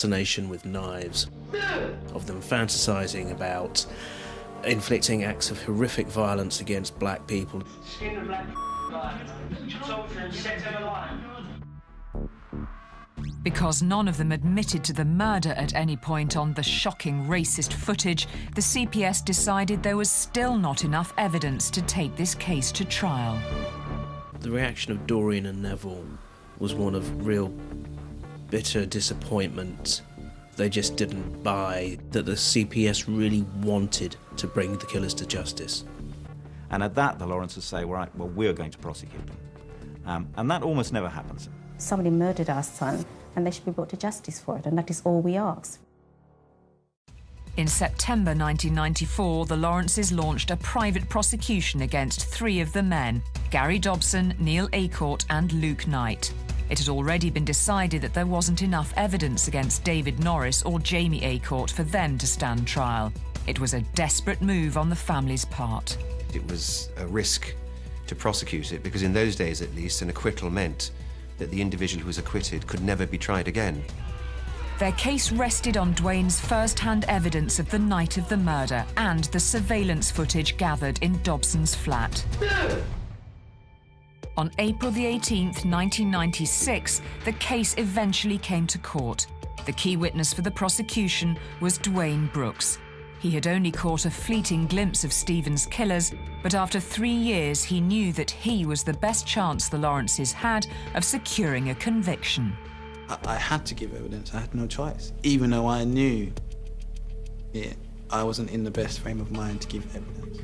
fascination with knives, of them fantasizing about inflicting acts of horrific violence against black people. Skin the black soldier and set him alive. Because none of them admitted to the murder at any point on the shocking racist footage, the CPS decided there was still not enough evidence to take this case to trial. The reaction of Doreen and Neville was one of real bitter disappointment. They just didn't buy that the CPS really wanted to bring the killers to justice. And at that, the Lawrences say, well, right, well, we're going to prosecute them. And that almost never happens. Somebody murdered our son, and they should be brought to justice for it, and that is all we ask. In September 1994, the Lawrences launched a private prosecution against 3 of the men, Gary Dobson, Neil Aycourt and Luke Knight. It had already been decided that there wasn't enough evidence against David Norris or Jamie Aycourt for them to stand trial. It was a desperate move on the family's part. It was a risk to prosecute it because in those days, at least, an acquittal meant that the individual who was acquitted could never be tried again. Their case rested on Dwayne's first-hand evidence of the night of the murder and the surveillance footage gathered in Dobson's flat. On April the 18th, 1996, the case eventually came to court. The key witness for the prosecution was Dwayne Brooks. He had only caught a fleeting glimpse of Stephen's killers, but after 3 years, he knew that he was the best chance the Lawrences had of securing a conviction. I had to give evidence. I had no choice. Even though I knew I wasn't in the best frame of mind to give evidence.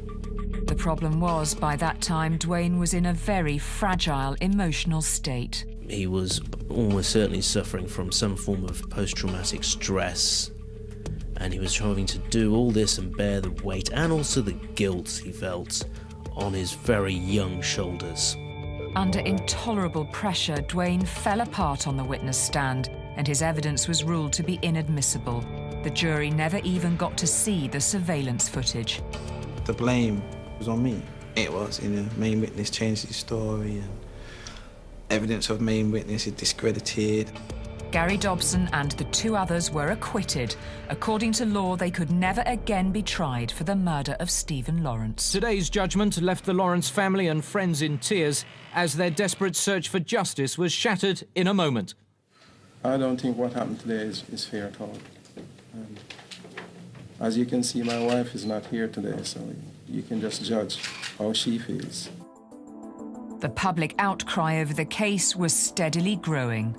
The problem was, by that time, Dwayne was in a very fragile emotional state. He was almost certainly suffering from some form of post-traumatic stress, and he was having to do all this and bear the weight and also the guilt he felt on his very young shoulders. Under intolerable pressure, Dwayne fell apart on the witness stand, and his evidence was ruled to be inadmissible. The jury never even got to see the surveillance footage. The blame was on me. It was, main witness changed his story, and evidence of main witness is discredited. Gary Dobson and the 2 others were acquitted. According to law, they could never again be tried for the murder of Stephen Lawrence. Today's judgment left the Lawrence family and friends in tears as their desperate search for justice was shattered in a moment. I don't think what happened today is fair at all. As you can see, my wife is not here today, so you can just judge how she feels. The public outcry over the case was steadily growing.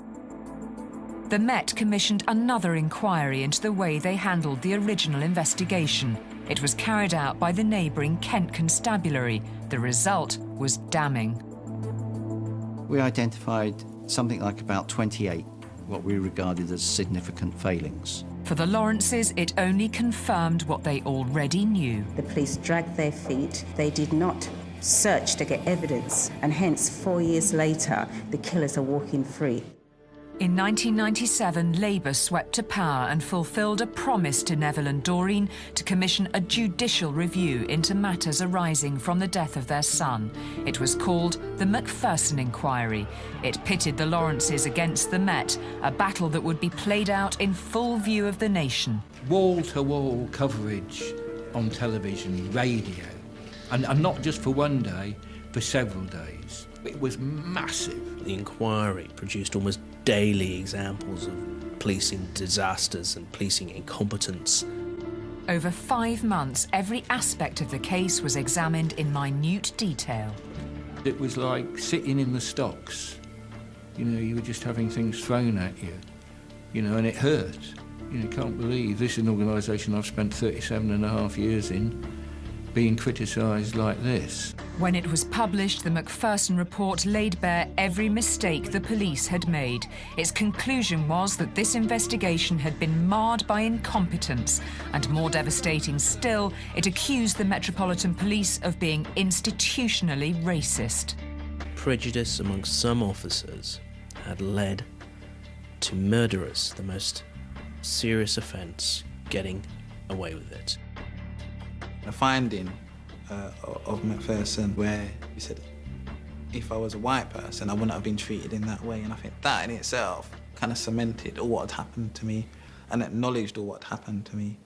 The Met commissioned another inquiry into the way they handled the original investigation. It was carried out by the neighbouring Kent Constabulary. The result was damning. We identified something like about 28 what we regarded as significant failings. For the Lawrences, it only confirmed what they already knew. The police dragged their feet. They did not search to get evidence, and hence 4 years later, the killers are walking free. In 1997, Labour swept to power and fulfilled a promise to Neville and Doreen to commission a judicial review into matters arising from the death of their son. It was called the Macpherson Inquiry. It pitted the Lawrences against the Met, a battle that would be played out in full view of the nation. Wall-to-wall coverage on television, radio, and not just for one day, for several days. It was massive. The inquiry produced almost daily examples of policing disasters and policing incompetence. Over 5 months, every aspect of the case was examined in minute detail. It was like sitting in the stocks. You were just having things thrown at you, and it hurt. Can't believe this is an organisation I've spent 37 and a half years in, being criticised like this. When it was published, the Macpherson report laid bare every mistake the police had made. Its conclusion was that this investigation had been marred by incompetence, and more devastating still, it accused the Metropolitan Police of being institutionally racist. Prejudice amongst some officers had led to murderers, the most serious offence, getting away with it. A finding of Macpherson where he said, if I was a white person, I wouldn't have been treated in that way. And I think that in itself kind of cemented what had happened to me. and acknowledged all what happened to me.